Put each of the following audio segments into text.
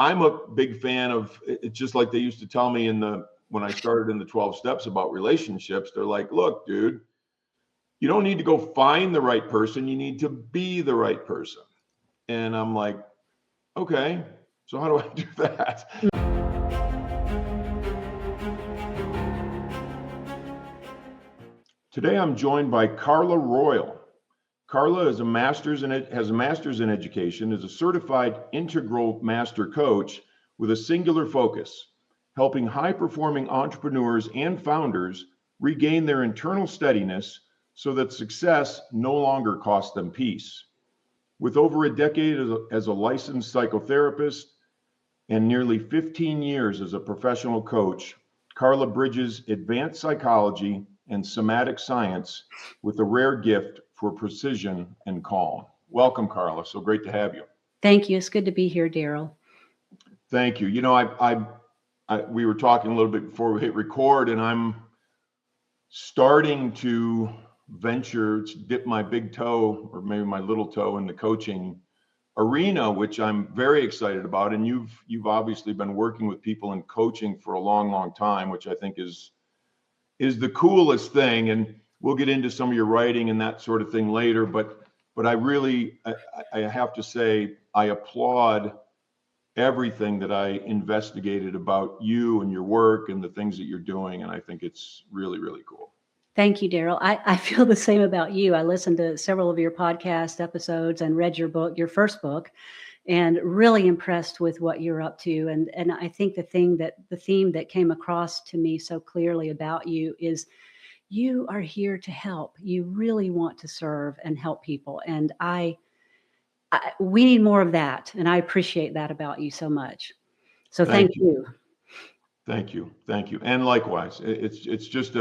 I'm a big fan of it's just like they used to tell me when I started in the 12 steps about relationships. They're like, look, dude, you don't need to go find the right person. You need to be the right person. And I'm like, okay, so how do I do that? Today, I'm joined by Carla Royal. Carla has a master's in education, is a certified integral master coach with a singular focus, helping high-performing entrepreneurs and founders regain their internal steadiness so that success no longer costs them peace. With over a decade as a licensed psychotherapist and nearly 15 years as a professional coach, Carla bridges advanced psychology and somatic science with a rare gift for precision and calm. Welcome, Carla. So great to have you. Thank you. It's good to be here, Daryl. Thank you. You know, we were talking a little bit before we hit record, and I'm starting to dip my big toe, or maybe my little toe, in the coaching arena, which I'm very excited about. And you've obviously been working with people in coaching for a long, long time, which I think is the coolest thing. And we'll get into some of your writing and that sort of thing later. But I have to say, I applaud everything that I investigated about you and your work and the things that you're doing. And I think it's really, really cool. Thank you, Daryl. I feel the same about you. I listened to several of your podcast episodes and read your book, your first book, and really impressed with what you're up to. And I think the theme that came across to me so clearly about you is you are here to help. You really want to serve and help people. And we need more of that. And I appreciate that about you so much. So thank you. Thank you. Thank you. And likewise, it's just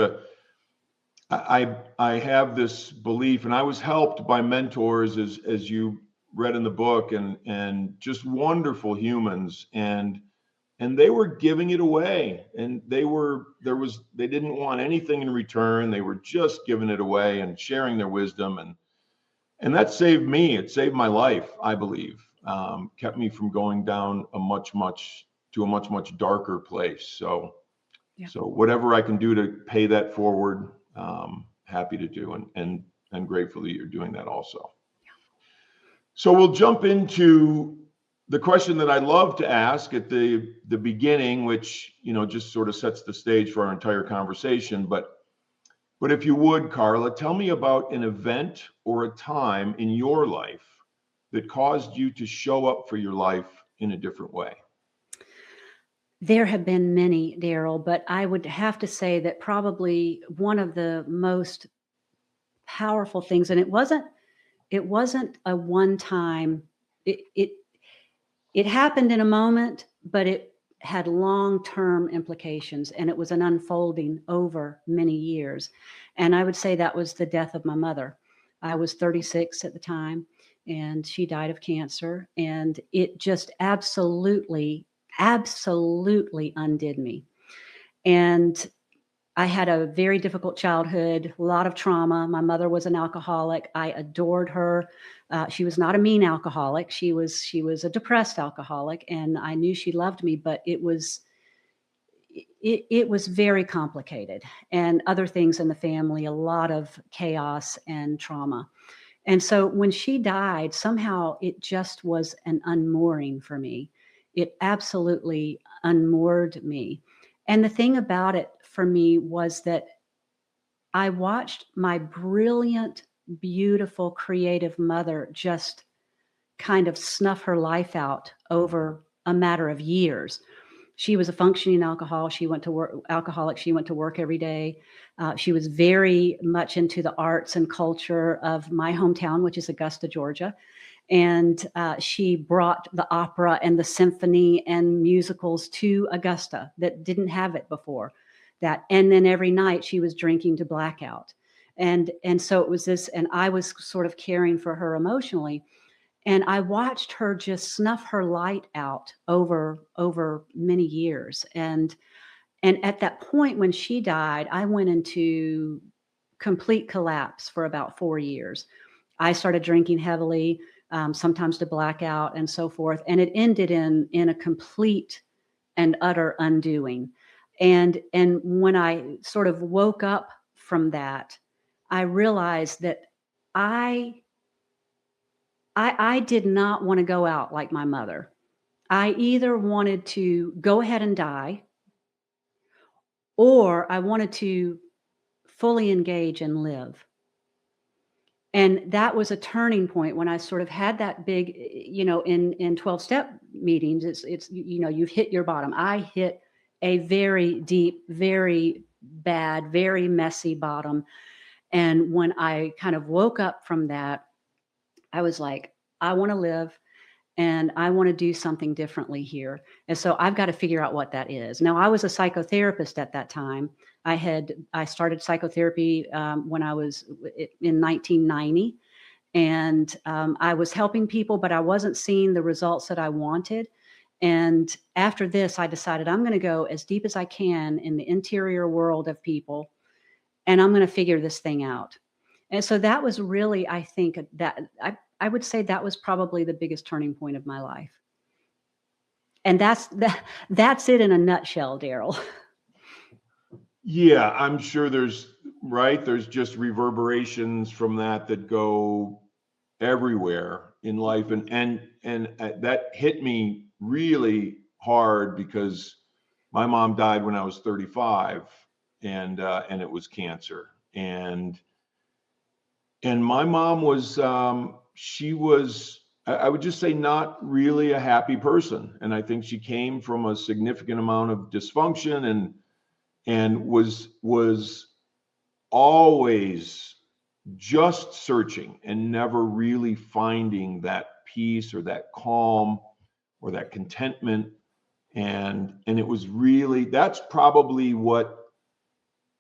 I have this belief, and I was helped by mentors as you read in the book, and just wonderful humans, and they were giving it away, and they didn't want anything in return. They were just giving it away and sharing their wisdom, and that saved me. It saved my life, I believe. Kept me from going down a much darker place. So whatever I can do to pay that forward, happy to do, and grateful that you're doing that also. So we'll jump into the question that I love to ask at the beginning, which, you know, just sort of sets the stage for our entire conversation. But if you would, Carla, tell me about an event or a time in your life that caused you to show up for your life in a different way. There have been many, Daryl, but I would have to say that probably one of the most powerful things, and it wasn't a one time, it happened in a moment, but it had long-term implications, and it was an unfolding over many years. And I would say that was the death of my mother. I was 36 at the time, and she died of cancer, and it just absolutely undid me. And I had a very difficult childhood, a lot of trauma. My mother was an alcoholic. I adored her. She was not a mean alcoholic. She was a depressed alcoholic, and I knew she loved me, but it was very complicated, and other things in the family, a lot of chaos and trauma. And so when she died, somehow it just was an unmooring for me. It absolutely unmoored me. And the thing about it for me was that I watched my brilliant, beautiful, creative mother just kind of snuff her life out over a matter of years. She was a functioning alcoholic. She went to work every day. She was very much into the arts and culture of my hometown, which is Augusta, Georgia. And she brought the opera and the symphony and musicals to Augusta that didn't have it before. And then every night she was drinking to blackout. And so it was this, and I was sort of caring for her emotionally. And I watched her just snuff her light out over many years. And at that point when she died, I went into complete collapse for about 4 years. I started drinking heavily. sometimes to black out and so forth. And it ended in a complete and utter undoing. And when I sort of woke up from that, I realized that I I did not want to go out like my mother. I either wanted to go ahead and die, or I wanted to fully engage and live. And that was a turning point when I sort of had that big, in 12-step meetings, it's you've hit your bottom. I hit a very deep, very bad, very messy bottom. And when I kind of woke up from that, I was like, I want to live and I want to do something differently here. And so I've got to figure out what that is. Now, I was a psychotherapist at that time. I started psychotherapy when I was in 1990, and I was helping people, but I wasn't seeing the results that I wanted. And after this, I decided I'm going to go as deep as I can in the interior world of people, and I'm going to figure this thing out. And so that was really, I think, that I would say that was probably the biggest turning point of my life. And that's it in a nutshell, Daryl. Yeah, I'm sure there's just reverberations from that go everywhere in life, and that hit me really hard because my mom died when I was 35, and it was cancer. And my mom was she was, I would just say, not really a happy person, and I think she came from a significant amount of dysfunction, and was always just searching and never really finding that peace or that calm or that contentment. And it was really, that's probably what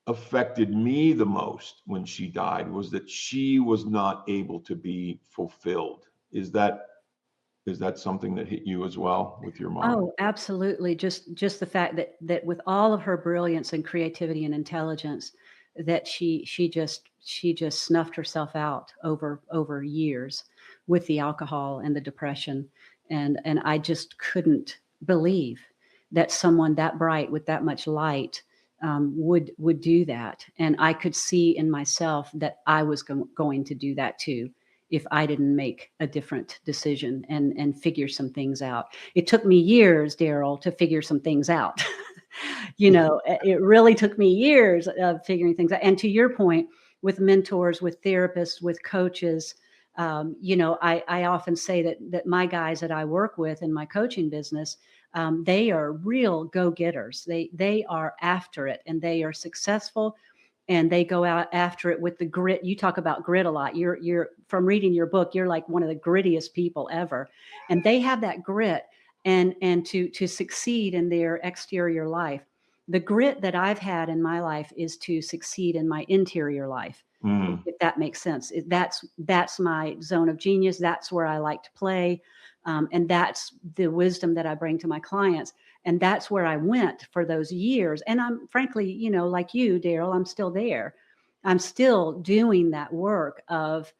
affected me the most when she died, was that she was not able to be fulfilled. Is that something that hit you as well with your mom? Oh, absolutely. Just the fact that with all of her brilliance and creativity and intelligence, that she just snuffed herself out over years with the alcohol and the depression. And I just couldn't believe that someone that bright with that much light would do that. And I could see in myself that I was going to do that too if I didn't make a different decision and figure some things out. It took me years, Daryl, to figure some things out. It really took me years of figuring things out. And to your point, with mentors, with therapists, with coaches, I often say that my guys that I work with in my coaching business, they are real go-getters. They are after it and they are successful, and they go out after it with the grit. You talk about grit a lot. You're from reading your book, you're like one of the grittiest people ever. And they have that grit and to succeed in their exterior life. The grit that I've had in my life is to succeed in my interior life. Mm. If that makes sense. That's my zone of genius. That's where I like to play. And that's the wisdom that I bring to my clients. And that's where I went for those years. And I'm frankly, like you, Daryl, I'm still there. I'm still doing that work of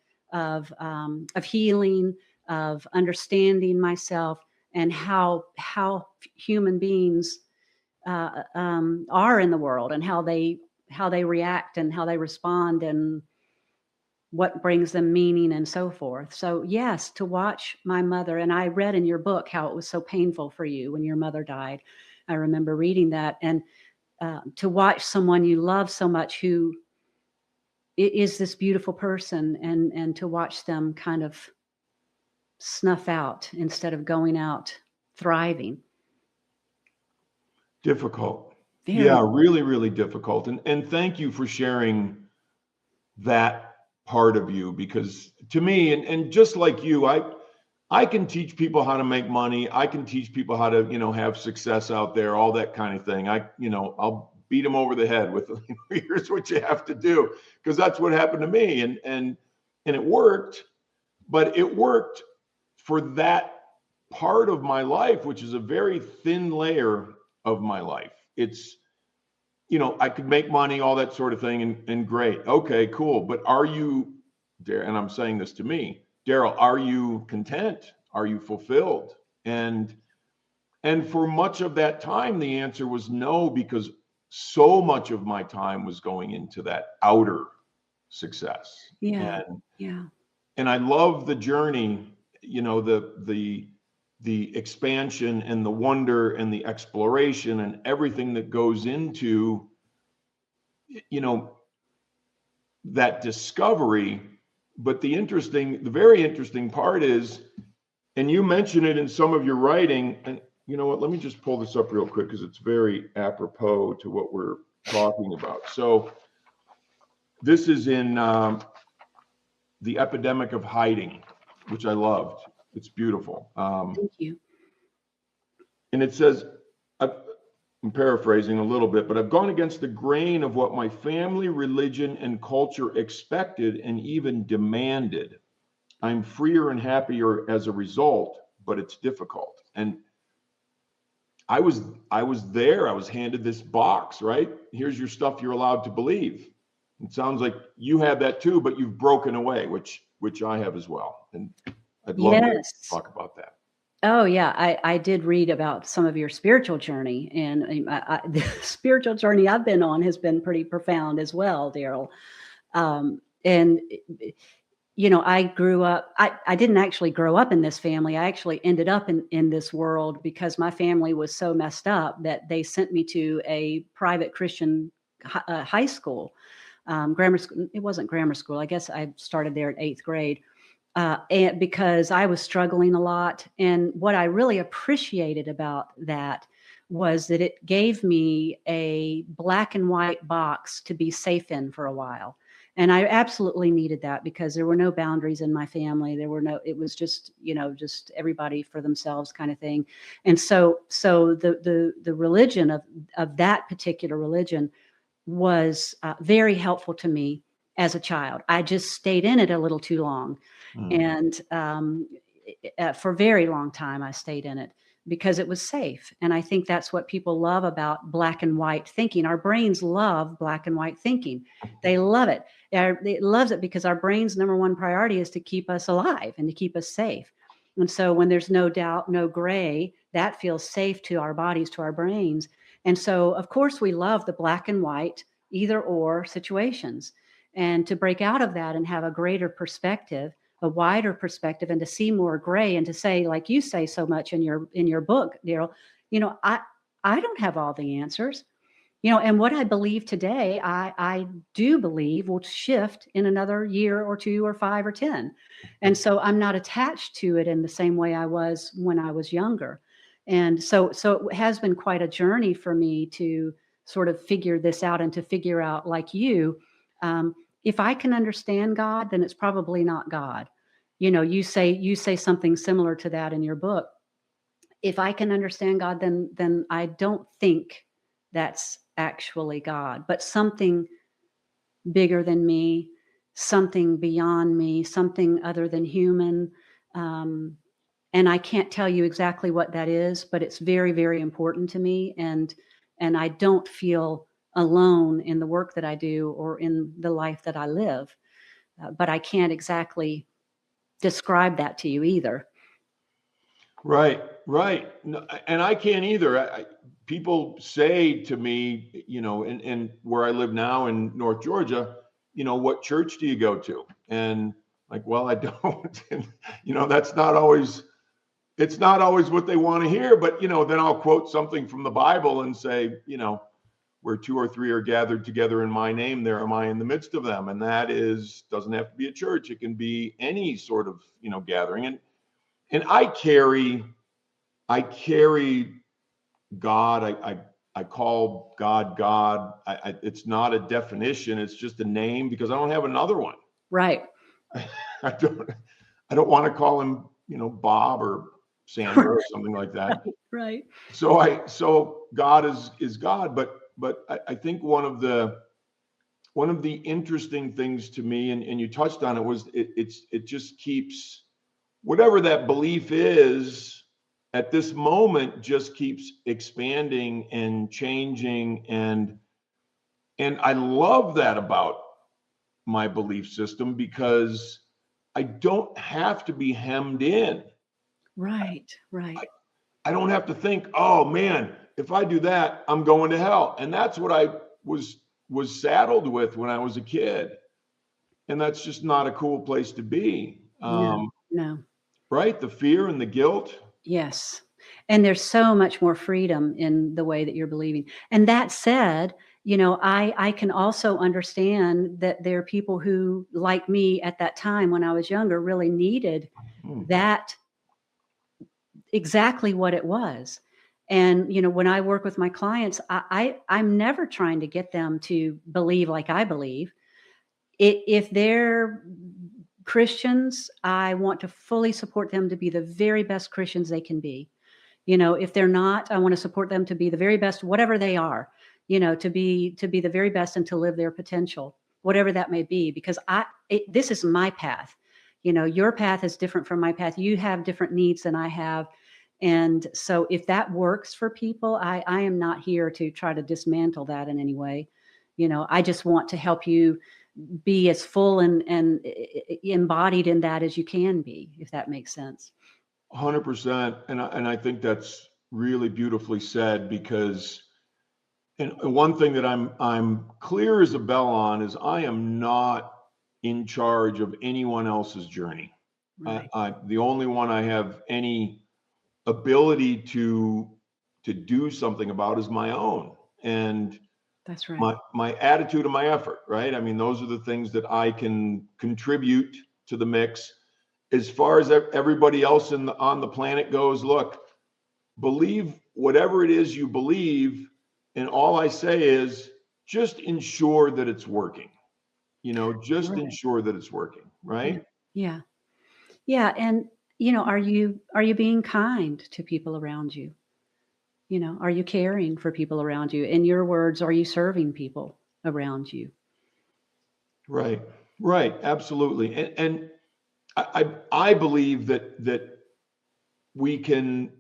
healing, of understanding myself, and how human beings are in the world, and how they react and how they respond, and what brings them meaning and so forth. So yes, to watch my mother, and I read in your book how it was so painful for you when your mother died. I remember reading that, and to watch someone you love so much who is this beautiful person, and to watch them kind of snuff out instead of going out thriving. Difficult. Very. Yeah, really, really difficult. And thank you for sharing that part of you, because to me, and just like you, I can teach people how to make money. I can teach people how to, have success out there, all that kind of thing. I'll beat them over the head with, here's what you have to do, because that's what happened to me. And it worked, but it worked for that part of my life, which is a very thin layer of my life. It's, I could make money, all that sort of thing, and great. Okay, cool. But are you there? And I'm saying this to me. Daryl, are you content? Are you fulfilled? And for much of that time, the answer was no, because so much of my time was going into that outer success. Yeah. Yeah. And I love the journey, the expansion and the wonder and the exploration and everything that goes into, that discovery. But the very interesting part is, and you mention it in some of your writing, and you know what, let me just pull this up real quick because it's very apropos to what we're talking about. So this is in The Epidemic of Hiding, which I loved. It's beautiful. Thank you. And it says, I'm paraphrasing a little bit, but I've gone against the grain of what my family, religion, and culture expected and even demanded. I'm freer and happier as a result, but it's difficult. And I was there. I was handed this box, right? Here's your stuff you're allowed to believe. It sounds like you had that too, but you've broken away, which I have as well. And I'd love to talk about that. Oh yeah, I did read about some of your spiritual journey, and the spiritual journey I've been on has been pretty profound as well, Daryl. And I grew up. I didn't actually grow up in this family. I actually ended up in this world because my family was so messed up that they sent me to a private Christian high school, grammar school. It wasn't grammar school. I guess I started there at 8th grade. And because I was struggling a lot. And what I really appreciated about that was that it gave me a black and white box to be safe in for a while. And I absolutely needed that because there were no boundaries in my family. It was just, just everybody for themselves kind of thing. And so the religion of that particular religion was very helpful to me as a child. I just stayed in it a little too long. And for a very long time, I stayed in it because it was safe. And I think that's what people love about black and white thinking. Our brains love black and white thinking. They love it. It loves it because our brain's number one priority is to keep us alive and to keep us safe. And so when there's no doubt, no gray, that feels safe to our bodies, to our brains. And so, of course, we love the black and white, either or situations. And to break out of that and have a greater perspective, a wider perspective, and to see more gray, and to say, like you say so much in your book, Daryl, I don't have all the answers, and what I believe today, I do believe will shift in another year or 2 or 5 or 10. And so I'm not attached to it in the same way I was when I was younger. And so it has been quite a journey for me to sort of figure this out and to figure out, like you, if I can understand God, then it's probably not God. You say something similar to that in your book. If I can understand God, then I don't think that's actually God, but something bigger than me, something beyond me, something other than human. And I can't tell you exactly what that is, but it's very, very important to me. And I don't feel alone in the work that I do or in the life that I live. But I can't exactly describe that to you either. Right. No, and I can't either. People say to me, in where I live now in North Georgia, what church do you go to? And like, well, I don't. And, that's not always, it's not always what they want to hear. But, then I'll quote something from the Bible and say, where 2 or 3 are gathered together in my name, there am I in the midst of them. And that doesn't have to be a church. It can be any sort of, gathering. And I carry God. I call God. It's not a definition. It's just a name because I don't have another one. Right. I don't want to call him, Bob or Sandra or something like that. Right. So God is God, but I think one of the interesting things to me, and you touched on it, was it just keeps, whatever that belief is at this moment, just keeps expanding and changing. And I love that about my belief system because I don't have to be hemmed in. Right. Right. I don't have to think, oh man, if I do that, I'm going to hell. And that's what I was saddled with when I was a kid. And that's just not a cool place to be. No, no. Right? The fear and the guilt. Yes. And there's so much more freedom in the way that you're believing. And that said, I can also understand that there are people who, like me at that time when I was younger, really needed that exactly what it was. And, when I work with my clients, I'm never trying to get them to believe like I believe. If they're Christians, I want to fully support them to be the very best Christians they can be. If they're not, I want to support them to be the very best, whatever they are, to be the very best and to live their potential, whatever that may be, because this is my path. Your path is different from my path. You have different needs than I have. And so if that works for people, I am not here to try to dismantle that in any way. I just want to help you be as full and embodied in that as you can be, if that makes sense. 100%. And I think that's really beautifully said, because and one thing that I'm clear as a bell on is I am not in charge of anyone else's journey. Right. The only one I have any ability to do something about is my own. And that's right. My attitude and my effort, right? I mean, those are the things that I can contribute to the mix. As far as everybody else on the planet goes, look, believe whatever it is you believe, and all I say is just ensure that it's working. Just Right. ensure that it's working, right? Yeah. Yeah. And are you being kind to people around you? Are you caring for people around you? In your words, are you serving people around you? Right. Right. Absolutely. And I believe that we can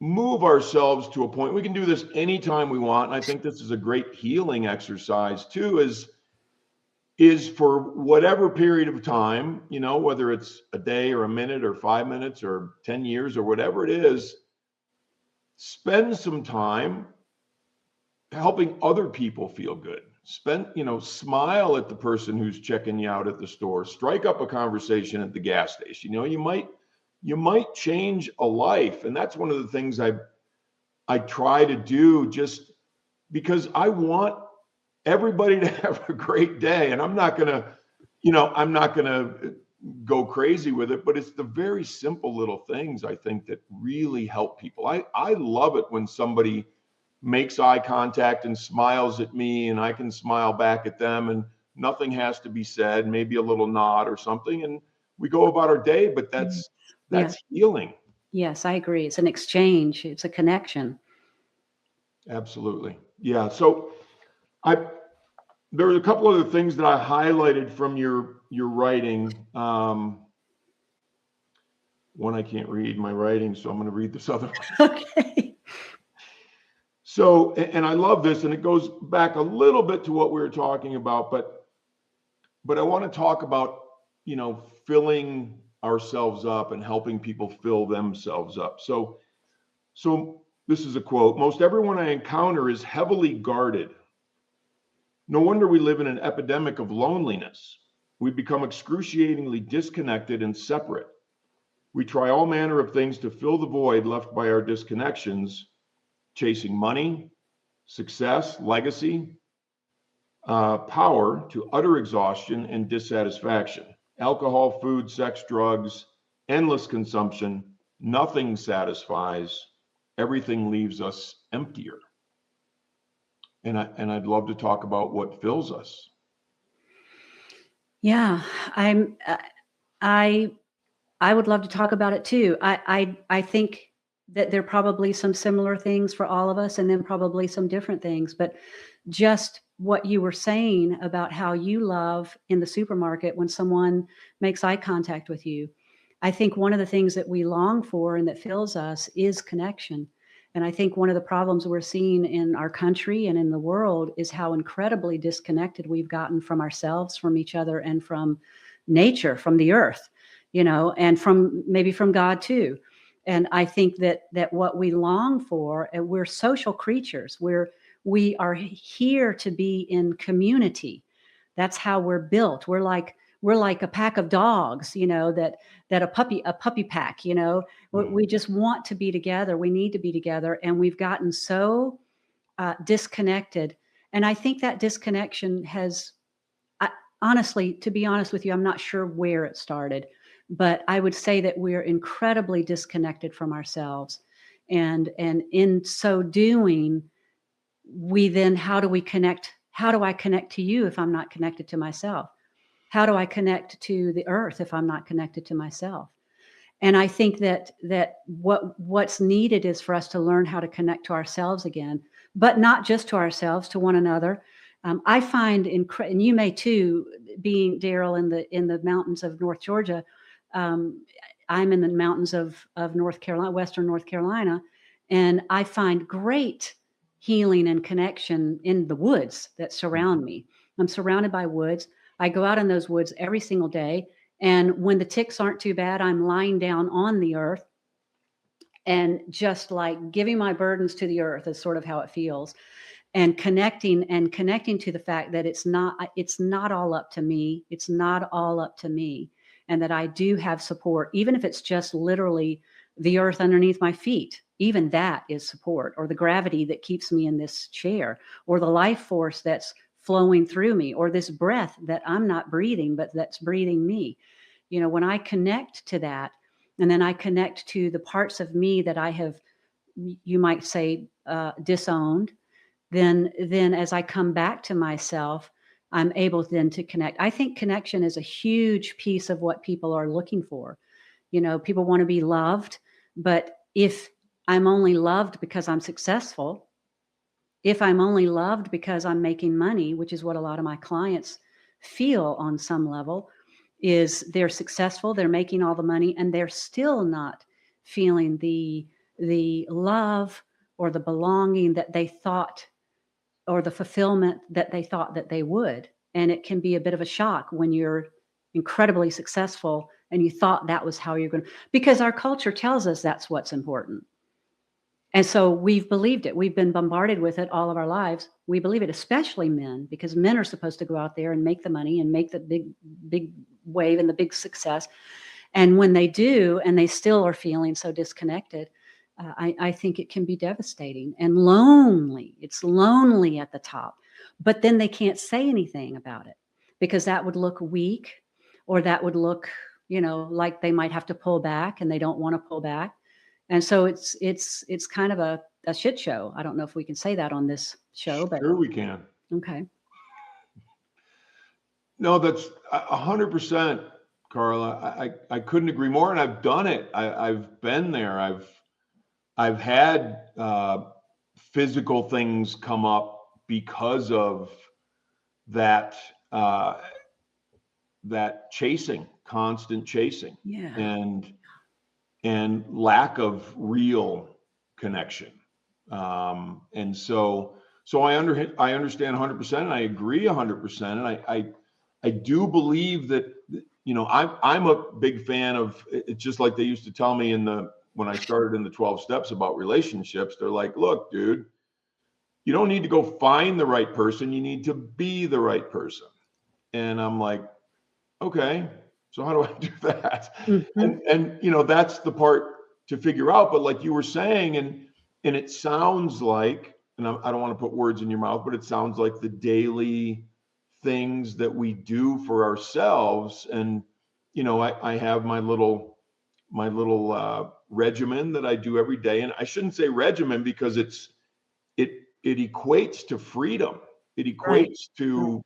move ourselves to a point. We can do this anytime we want. And I think this is a great healing exercise too, is for whatever period of time, whether it's a day or a minute or 5 minutes or 10 years or whatever it is, spend some time helping other people feel good. Smile at the person who's checking you out at the store, strike up a conversation at the gas station. You might change a life. And that's one of the things I try to do, just because I want everybody to have a great day. And I'm not gonna go crazy with it, but it's the very simple little things, I think, that really help people. I love it when somebody makes eye contact and smiles at me, and I can smile back at them, and nothing has to be said, maybe a little nod or something, and we go about our day. But that's healing. Yes, I agree. It's an exchange. It's a connection. Absolutely. Yeah. So there are a couple other things that I highlighted from your writing. One, I can't read my writing, so I'm going to read this other one. Okay. So, and I love this, and it goes back a little bit to what we were talking about, but I want to talk about, filling ourselves up and helping people fill themselves up. So this is a quote: "Most everyone I encounter is heavily guarded. No wonder we live in an epidemic of loneliness. We become excruciatingly disconnected and separate. We try all manner of things to fill the void left by our disconnections, chasing money, success, legacy, power, to utter exhaustion and dissatisfaction. Alcohol, food, sex, drugs, endless consumption. Nothing satisfies. Everything leaves us emptier." And I'd love to talk about what fills us. Yeah, I would love to talk about it too. I think that there are probably some similar things for all of us, and then probably some different things. But just what you were saying about how you love in the supermarket when someone makes eye contact with you, I think one of the things that we long for and that fills us is connection. And I think one of the problems we're seeing in our country and in the world is how incredibly disconnected we've gotten from ourselves, from each other, and from nature, from the earth. and maybe from God too. And I think that what we long for, and we're social creatures, we are here to be in community. That's how we're built. We're like a pack of dogs, that a puppy pack, we just want to be together. We need to be together, and we've gotten so disconnected. And I think that disconnection has, honestly, to be honest with you, I'm not sure where it started, but I would say that we're incredibly disconnected from ourselves. And in so doing, we then, how do we connect? How do I connect to you if I'm not connected to myself? How do I connect to the earth if I'm not connected to myself? And I think that what's needed is for us to learn how to connect to ourselves again, but not just to ourselves, to one another. I find, and you may too, being Daryl in the mountains of North Georgia. Um, I'm in the mountains of North Carolina, Western North Carolina, and I find great healing and connection in the woods that surround me. I'm surrounded by woods. I go out in those woods every single day. And when the ticks aren't too bad, I'm lying down on the earth and just like giving my burdens to the earth is sort of how it feels. And connecting to the fact that it's not all up to me. It's not all up to me. And that I do have support, even if it's just literally the earth underneath my feet. Even that is support, or the gravity that keeps me in this chair, or the life force that's flowing through me, or this breath that I'm not breathing, but that's breathing me. When I connect to that, and then I connect to the parts of me that I have, you might say, disowned, then as I come back to myself, I'm able then to connect. I think connection is a huge piece of what people are looking for. People want to be loved, but if I'm only loved because I'm successful, if I'm only loved because I'm making money, which is what a lot of my clients feel on some level, is they're successful, they're making all the money, and they're still not feeling the love or the belonging that they thought, or the fulfillment that they thought that they would. And it can be a bit of a shock when you're incredibly successful and you thought that was how you're going to, because our culture tells us that's what's important. And so we've believed it. We've been bombarded with it all of our lives. We believe it, especially men, because men are supposed to go out there and make the money and make the big wave and the big success. And when they do, and they still are feeling so disconnected, I think it can be devastating and lonely. It's lonely at the top, but then they can't say anything about it because that would look weak, or that would look, like they might have to pull back, and they don't want to pull back. And so it's kind of a shit show. I don't know if we can say that on this show, but Sure we can. okay. No, that's 100%, Carla. I couldn't agree more, and I've done it. I've been there. I've had physical things come up because of that that chasing, constant chasing, Yeah. and lack of real connection. And so I understand 100%, and I agree 100%. And I do believe that, I'm a big fan of, it's just like they used to tell me when I started in the 12 steps about relationships. They're like, look, dude, you don't need to go find the right person. You need to be the right person. And I'm like, okay, so how do I do that? Mm-hmm. And that's the part to figure out. But like you were saying, and it sounds like, and I don't want to put words in your mouth, but it sounds like the daily things that we do for ourselves. And I have my little regimen that I do every day. And I shouldn't say regimen, because it equates to freedom. It Right. equates to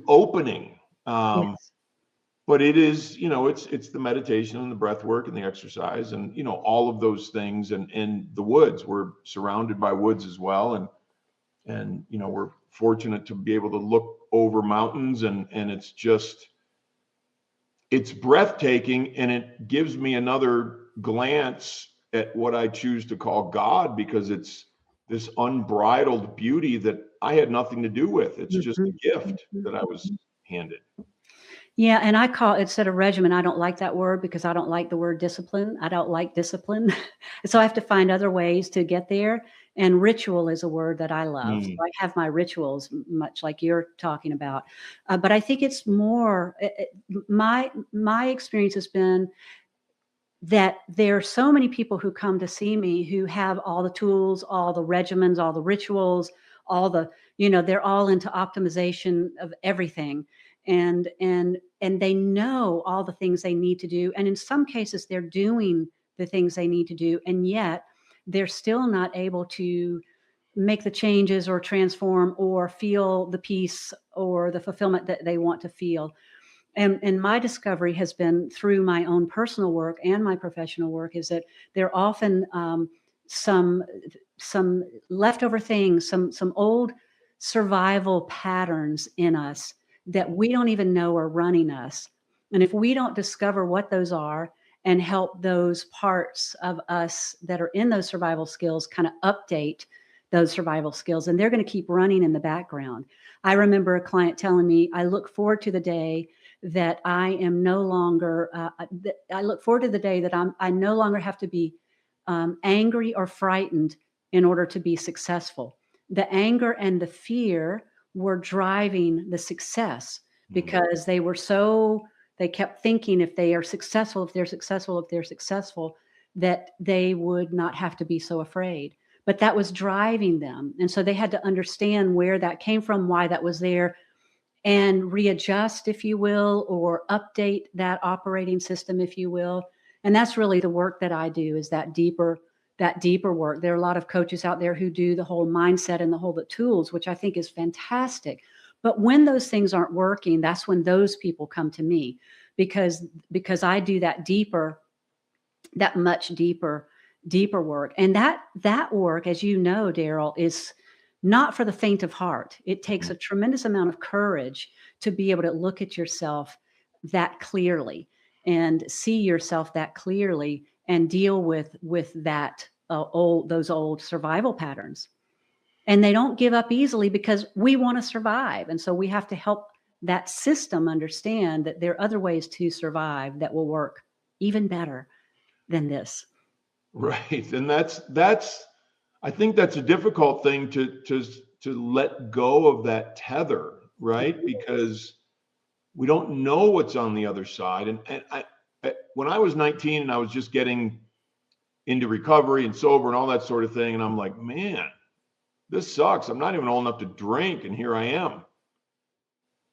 opening. Yes. But it is, it's the meditation and the breath work and the exercise, and all of those things, and the woods. We're surrounded by woods as well, and we're fortunate to be able to look over mountains, and it's breathtaking, and it gives me another glance at what I choose to call God, because it's this unbridled beauty that I had nothing to do with. It's just Mm-hmm. a gift Mm-hmm. that I was handed. Yeah, and I call instead of regimen, I don't like that word because I don't like the word discipline. I don't like discipline. So I have to find other ways to get there. And ritual is a word that I love. So Mm, I have my rituals, much like you're talking about. But I think it's more. My experience has been that there are so many people who come to see me who have all the tools, all the regimens, all the rituals, all the, they're all into optimization of everything. And they know all the things they need to do. And in some cases, they're doing the things they need to do. And yet they're still not able to make the changes or transform or feel the peace or the fulfillment that they want to feel. And my discovery has been through my own personal work and my professional work is that there are often some some leftover things, some old survival patterns in us that we don't even know are running us. And if we don't discover what those are and help those parts of us that are in those survival skills kind of update those survival skills, and they're going to keep running in the background. I remember a client telling me, I look forward to the day that I am no longer, I look forward to the day that I no longer have to be angry or frightened in order to be successful. The anger and the fear were driving the success mm. because they kept thinking if they are successful, if they're successful, if they're successful, that they would not have to be so afraid. But that was driving them. And so they had to understand where that came from, why that was there, and readjust, if you will, or update that operating system, if you will. And that's really the work that I do is that deeper work. There are a lot of coaches out there who do the whole mindset and the tools, which I think is fantastic. But when those things aren't working, that's when those people come to me because I do that much deeper work. And that work, as you know, Daryl, is not for the faint of heart. It takes Mm. a tremendous amount of courage to be able to look at yourself that clearly and see yourself that clearly and deal with that those old survival patterns. And they don't give up easily because we want to survive. And so we have to help that system understand that there are other ways to survive that will work even better than this. Right. And that's I think that's a difficult thing to let go of that tether, right? Because we don't know what's on the other side. And when I was 19 and I was just getting into recovery and sober and all that sort of thing, and I'm like, man, this sucks. I'm not even old enough to drink, and here I am.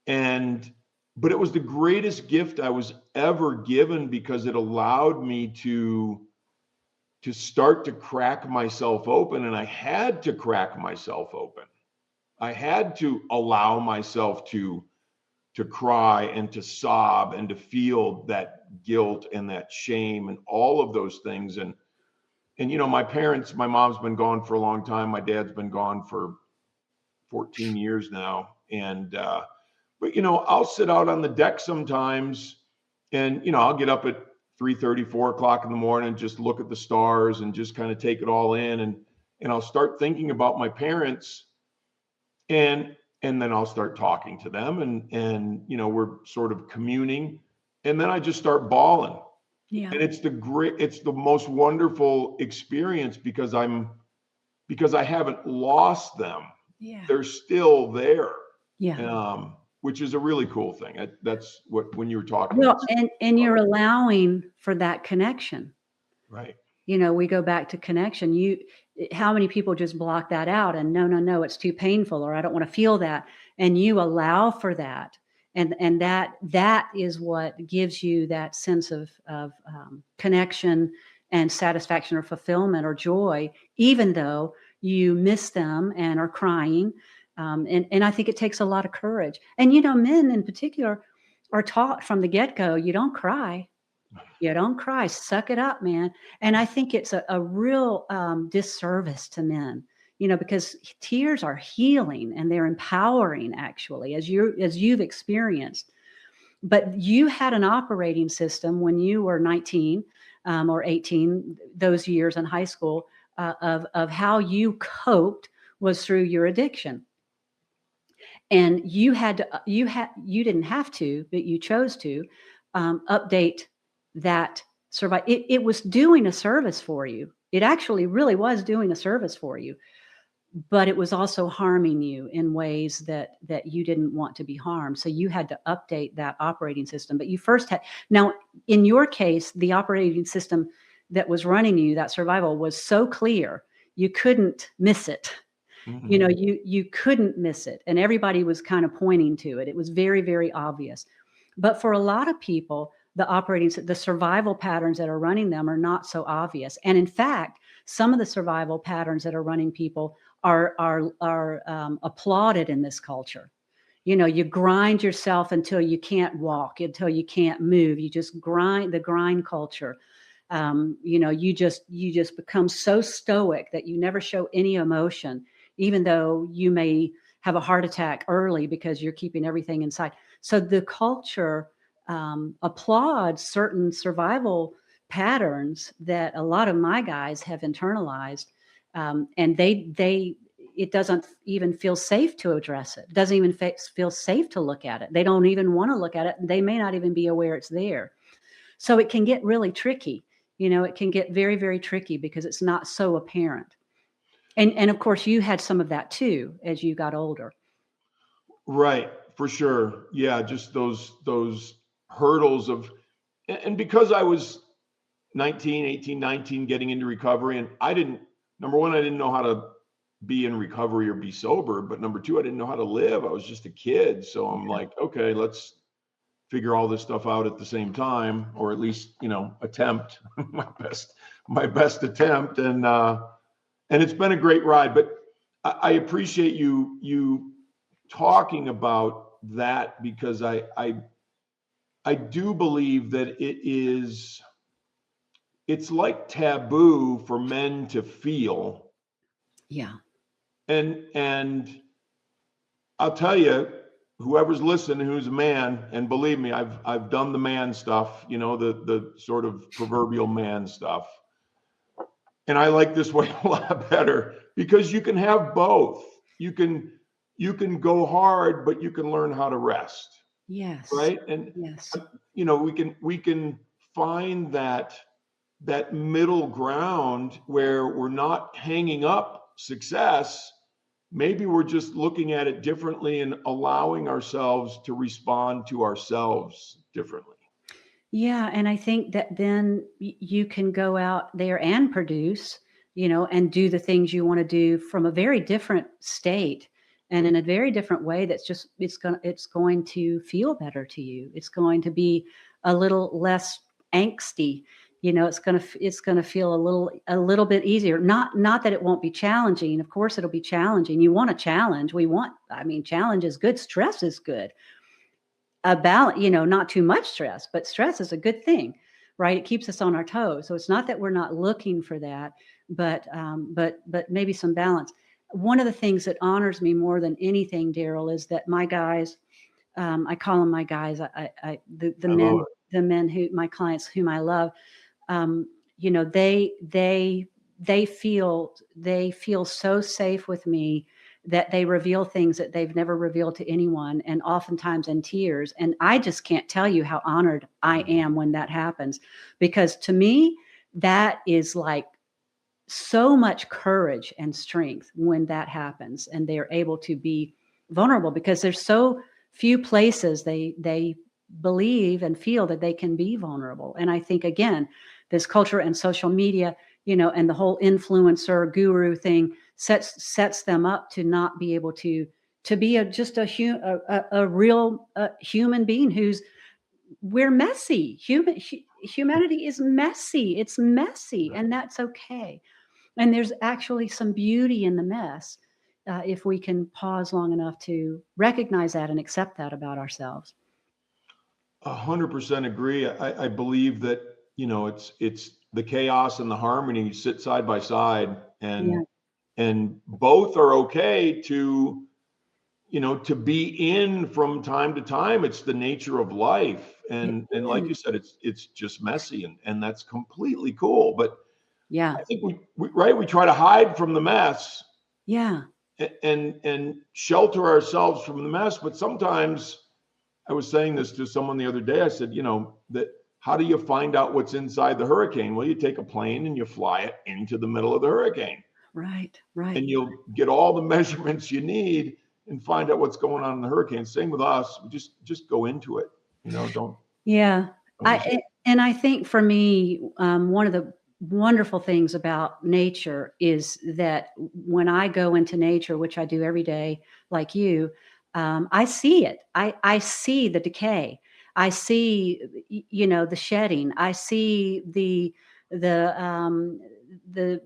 And but it was the greatest gift I was ever given because it allowed me to start to crack myself open, and I had to crack myself open. I had to allow myself to cry and to sob and to feel that guilt and that shame and all of those things. And my mom's been gone for a long time. My dad's been gone for 14 years now. And but I'll sit out on the deck sometimes, and I'll get up at 3:30, 4 o'clock in the morning and just look at the stars and just kind of take it all in. And I'll start thinking about my parents, and then I'll start talking to them, and we're sort of communing, and then I just start bawling. Yeah. And it's the most wonderful experience because I haven't lost them. Yeah. They're still there, Yeah. which is a really cool thing. That's what when you were talking. Well, and you're allowing for that connection. Right. We go back to connection. How many people just block that out and no, no, no, it's too painful, or I don't want to feel that. And you allow for that. And that is what gives you that sense of connection and satisfaction or fulfillment or joy, even though you miss them and are crying. And I think it takes a lot of courage. And, men in particular are taught from the get-go, you don't cry. You don't cry. Suck it up, man. And I think it's a real disservice to men, because tears are healing and they're empowering, actually, as you've experienced. But you had an operating system when you were 19 or 18, those years in high school, of how you coped was through your addiction. And you didn't have to, but you chose to update that survive. It was doing a service for you. It actually really was doing a service for you, but it was also harming you in ways that you didn't want to be harmed. So you had to update that operating system. But you first had, now in your case, the operating system that was running you, that survival, was so clear you couldn't miss it. You know, you couldn't miss it, and everybody was kind of pointing to it. It was very, very obvious. But for a lot of people, the survival patterns that are running them are not so obvious. And in fact, some of the survival patterns that are running people are applauded in this culture. You know, you grind yourself until you can't walk, until you can't move. You just grind, the grind culture. You know, you just become so stoic that you never show any emotion, even though you may have a heart attack early because you're keeping everything inside. So the culture applauds certain survival patterns that a lot of my guys have internalized, and it doesn't even feel safe to address it. It doesn't even feel safe to look at it. They don't even want to look at it. They may not even be aware it's there. So it can get really tricky. You know, it can get very, very tricky because it's not so apparent. And of course, you had some of that too as you got older. Right, for sure. Yeah, just those hurdles of, and because I was 19, 18, 19, getting into recovery, and I didn't, number one, I didn't know how to be in recovery or be sober, but number two, I didn't know how to live. I was just a kid. So I'm like, okay, let's figure all this stuff out at the same time, or at least, you know, attempt my best attempt. And it's been a great ride, but I appreciate you talking about that, because I do believe that it's like taboo for men to feel. Yeah. And I'll tell you, whoever's listening, who's a man, and believe me, I've done the man stuff, you know, the sort of proverbial man stuff. And I like this way a lot better, because you can have both. You can go hard, but you can learn how to rest. Yes. Right. And Yes. you know, we can find that middle ground where we're not hanging up success. Maybe we're just looking at it differently and allowing ourselves to respond to ourselves differently. Yeah, and I think that then you can go out there and produce, you know, and do the things you want to do from a very different state and in a very different way. That's just it's going to feel better to you. It's going to be a little less angsty. You know, it's going to feel a little bit easier. Not that it won't be challenging. Of course it'll be challenging. You want a challenge. I mean, challenge is good, stress is good. A balance, you know, not too much stress, but stress is a good thing, right? It keeps us on our toes. So it's not that we're not looking for that, but maybe some balance. One of the things that honors me more than anything, Daryl, is that my guys, I call them my guys, the I love men, it. the men who my clients whom I love, you know, they feel so safe with me that they reveal things that they've never revealed to anyone, and oftentimes in tears. And I just can't tell you how honored I am when that happens, because to me, that is like so much courage and strength when that happens and they're able to be vulnerable, because there's so few places they believe and feel that they can be vulnerable. And I think, again, this culture and social media, you know, and the whole influencer guru thing sets them up to not be able to be a real human being who's we're messy. Humanity is messy. It's messy, and that's okay. And there's actually some beauty in the mess, if we can pause long enough to recognize that and accept that about ourselves. 100% agree. I believe that, you know, it's the chaos and the harmony sit side by side, Yeah. and both are okay to, you know, to be in from time to time. It's the nature of life. It And like you is. said, it's just messy, and that's completely cool. But Yeah. I think we try to hide from the mess, Yeah. and shelter ourselves from the mess. But sometimes, I was saying this to someone the other day. I said, that how do you find out what's inside the hurricane? Well, you take a plane and you fly it into the middle of the hurricane. Right, right. And you'll get all the measurements you need and find out what's going on in the hurricane. Same with us. Just go into it. Don't. Yeah. Don't I think for me, one of the wonderful things about nature is that when I go into nature, which I do every day, like you, I see it. I see the decay. I see, the shedding. I see the um, the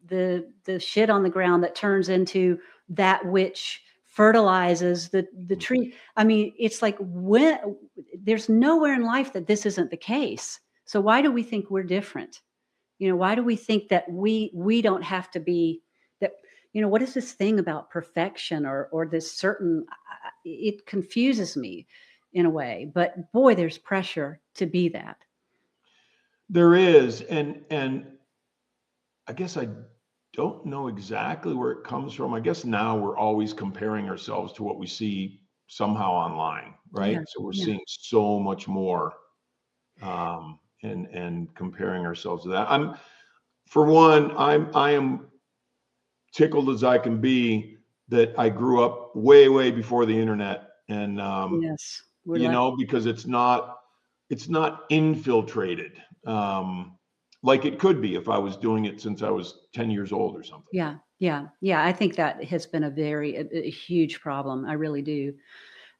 the shit on the ground that turns into that which fertilizes the tree. I mean, it's like, when there's nowhere in life that this isn't the case. So why do we think we're different? Why do we think that we don't have to be that? What is this thing about perfection or this certain? It confuses me in a way. But boy, there's pressure to be that. There is, and I guess I don't know exactly where it comes from. I guess now we're always comparing ourselves to what we see somehow online, right? Yeah, So we're yeah. seeing so much more, and comparing ourselves to that. For one, I am tickled as I can be that I grew up way, way before the internet, and Yes, we're lucky. because it's not infiltrated, like it could be if I was doing it since I was 10 years old or something. Yeah, yeah, yeah. I think that has been a huge problem. I really do.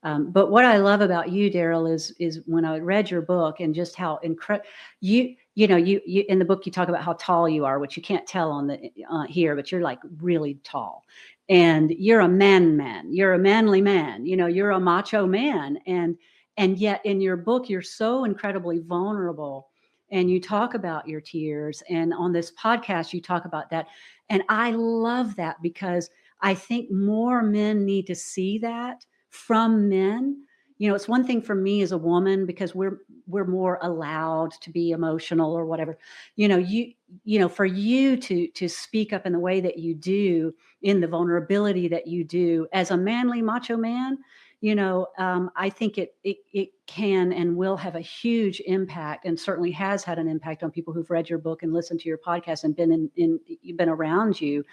But what I love about you, Daryl, is when I read your book and just how incredible you in the book you talk about how tall you are, which you can't tell on the here, but you're like really tall, and you're a man. You're a manly man. You're a macho man, and yet in your book you're so incredibly vulnerable, and you talk about your tears, and on this podcast you talk about that, and I love that because I think more men need to see that from men. It's one thing for me as a woman because we're more allowed to be emotional or whatever. For you to speak up in the way that you do, in the vulnerability that you do as a manly macho man, I think it can and will have a huge impact, and certainly has had an impact on people who've read your book and listened to your podcast and been around you,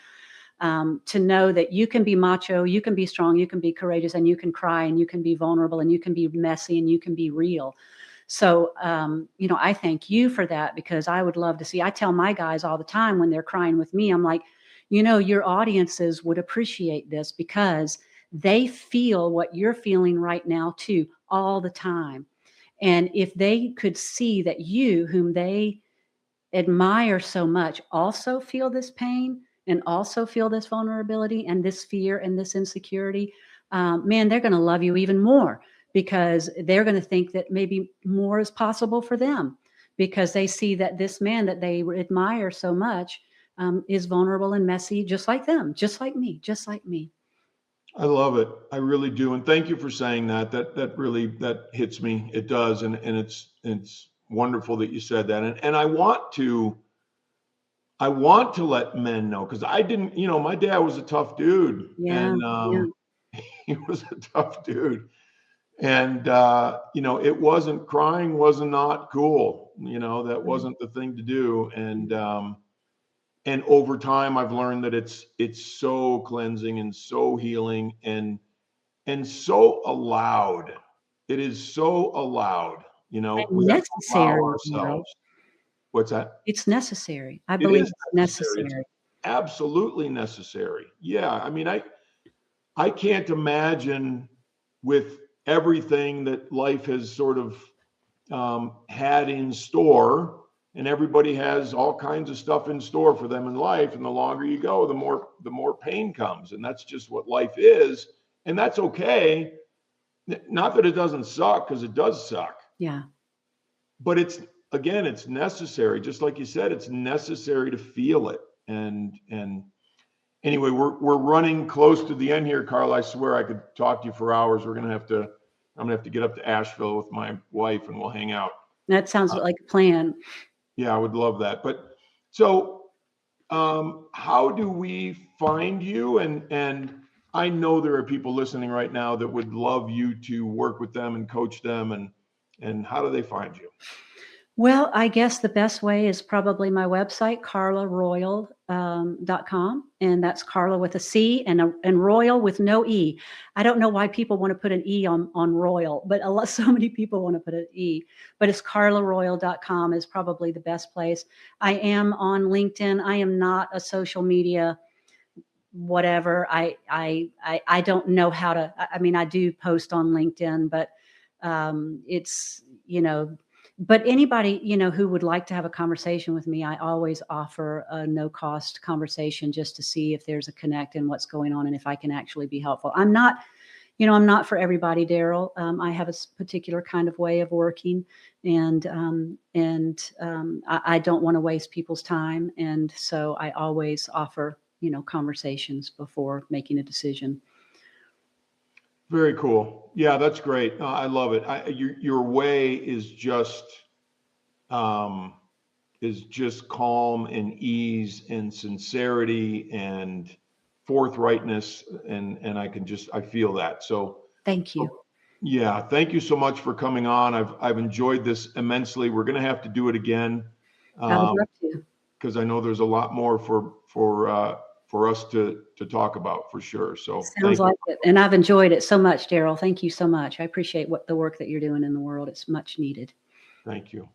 to know that you can be macho, you can be strong, you can be courageous, and you can cry, and you can be vulnerable, and you can be messy, and you can be real. So, I thank you for that, because I would love to see. I tell my guys all the time when they're crying with me, I'm like, your audiences would appreciate this because they feel what you're feeling right now too, all the time. And if they could see that you, whom they admire so much, also feel this pain and also feel this vulnerability and this fear and this insecurity, man, they're going to love you even more, because they're going to think that maybe more is possible for them, because they see that this man that they admire so much, is vulnerable and messy, just like them, just like me, just like me. I love it. I really do. And thank you for saying that. That really that hits me. It does. And it's wonderful that you said that. And I want to let men know, because I didn't, my dad was a tough dude, Yeah, and yeah, he was a tough dude. And it wasn't, crying wasn't not cool. That right. wasn't the thing to do. And over time I've learned that it's so cleansing and so healing and so allowed. It is so allowed. We And have to allow necessary, Daryl. ourselves. What's that? It's necessary. I It believe is it's necessary. It's necessary. absolutely necessary. Yeah. I mean, I can't imagine, with everything that life has sort of had in store, and everybody has all kinds of stuff in store for them in life. And the longer you go, the more pain comes. And that's just what life is. And that's okay. Not that it doesn't suck, because it does suck, Yeah. but it's necessary. Just like you said, it's necessary to feel it. And anyway, we're running close to the end here, Carl. I swear I could talk to you for hours. I'm gonna have to get up to Asheville with my wife, and we'll hang out. That sounds like a plan. Yeah, I would love that. But so How do we find you? And I know there are people listening right now that would love you to work with them and coach them. And how do they find you? Well, I guess the best way is probably my website, carlaroyal.com. And that's Carla with a C and Royal with no E. I don't know why people want to put an E on Royal, but so many people want to put an E. But it's carlaroyal.com is probably the best place. I am on LinkedIn. I am not a social media whatever. I don't know how to. I mean, I do post on LinkedIn, but it's, but anybody, who would like to have a conversation with me, I always offer a no cost conversation just to see if there's a connect and what's going on and if I can actually be helpful. I'm not for everybody, Daryl. I have a particular kind of way of working, and I don't want to waste people's time. And so I always offer, conversations before making a decision. Very cool. Yeah, that's great. I love it. Your way um, is just calm and ease and sincerity and forthrightness, and I feel that. So Thank you. yeah, thank you so much for coming on. I've enjoyed this immensely. We're going to have to do it again I would love to. because I know there's a lot more for us to talk about for sure. So Sounds like it. And I've enjoyed it so much, Daryl. Thank you so much. I appreciate the work that you're doing in the world. It's much needed. Thank you.